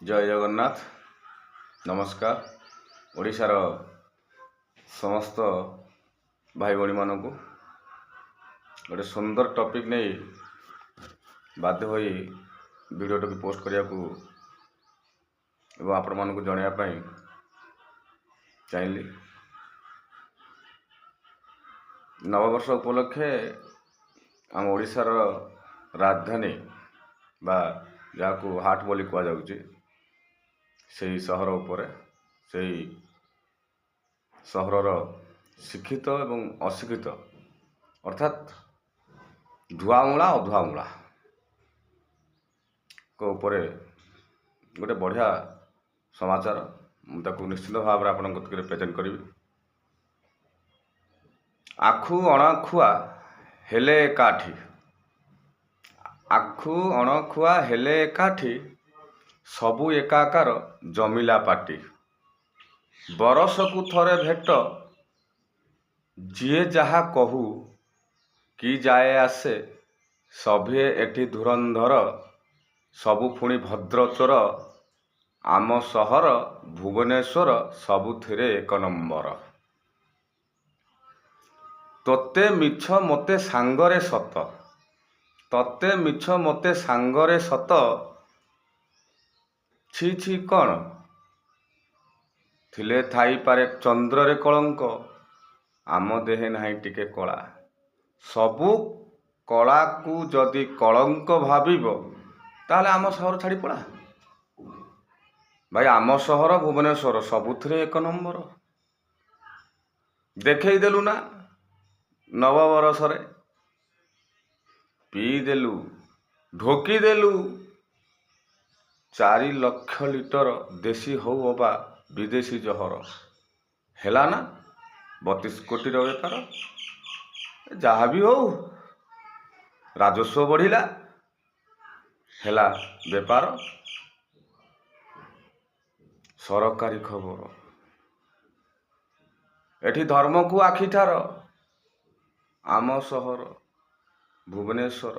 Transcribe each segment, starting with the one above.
जय जगन्नाथ नमस्कार। ओडिशार समस्त भाई भौणी मानक गोटे सुंदर टॉपिक नहीं बाध्य होई वीडियो को पोस्ट करिया को एवं आपण मानक जनवाई चाहिए। नववर्ष उपलक्षे आम ओडिशार राजधानी बा जहाँ हाट बोली कह जाउची से सहर उपरे से सहरर शिक्षित एवं अशिक्षित अर्थात धुआमुला अधुआमुला को उपरे गोटे बढ़िया समाचार मुझे निश्चित भाव आपण प्रेजेंट करी। आखु अणखुआ हेले एकाठी आखु अणखुआ हेले एकाठी सबु एकाकार जमिला पाटी बरसकु थरे भेट जिए जहा कहू कि जाए आसे सभे एठी धुरंधर सबु पुणी भद्रचोर आम सहर भुवनेश्वर सबुथिरे एक नंबर तोते मिछ मते सांगरे सत तते मिछ मते सांगरे सत छी छी कौन थिले थाई पारे चंद्र रे कलंक आम देहे नाही टिके कला सबु कला को जदि कलंक भाबिबो ताले आम सहर छाड़ी पड़ा। भाई आम सहर भुवनेश्वर सबुथिरे एक नंबर देखई देलु ना नववर्ष रे पी देलु ढोकी देलु 4 लाख लिटर देशी हो अबा विदेशी जहर हेला ना 32 कोटी बेपार जहाँ भी हो राजस्व बढ़िला हेला बेपार। सरकारी खबर एठी धर्म को आखिठार आम सहर भुवनेश्वर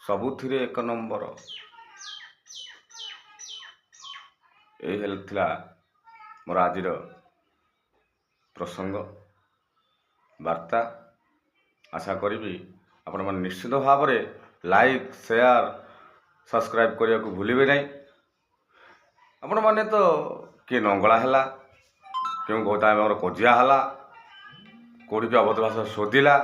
सबुथिरे एक नंबर यही मोर आज प्रसंग वार्ता। आशा करी आपण मैंने निश्चित भाव में लाइक शेयर सब्सक्राइब करने को भूलिए नहीं। आपण मैंने तो किए नंगला है क्यों गोदाम कजिया है कौटी भी अभद्र भाषा शोधिला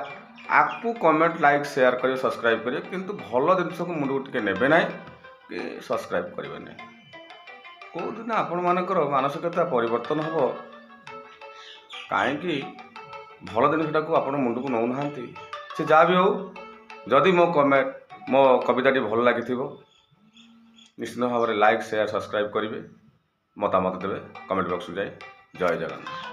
आपको कमेंट लाइक शेयर करिए सब्सक्राइब करिए किंतु भल जिन को मुंड को टे ने ना कि सब्सक्राइब करेंगे नहीं। कौ दिन आपण मानकर मानसिकता परिवर्तन हम कहीं भल जिनटा को आप मुंड को नौ ना से जहाँ भी हो जदि मो कमेंट मो कविताटी भल लगी निश्चित भाव में लाइक शेयर सब्सक्राइब करेंगे मतामत देवे कमेंट बॉक्स जाए। जय जगन्नाथ।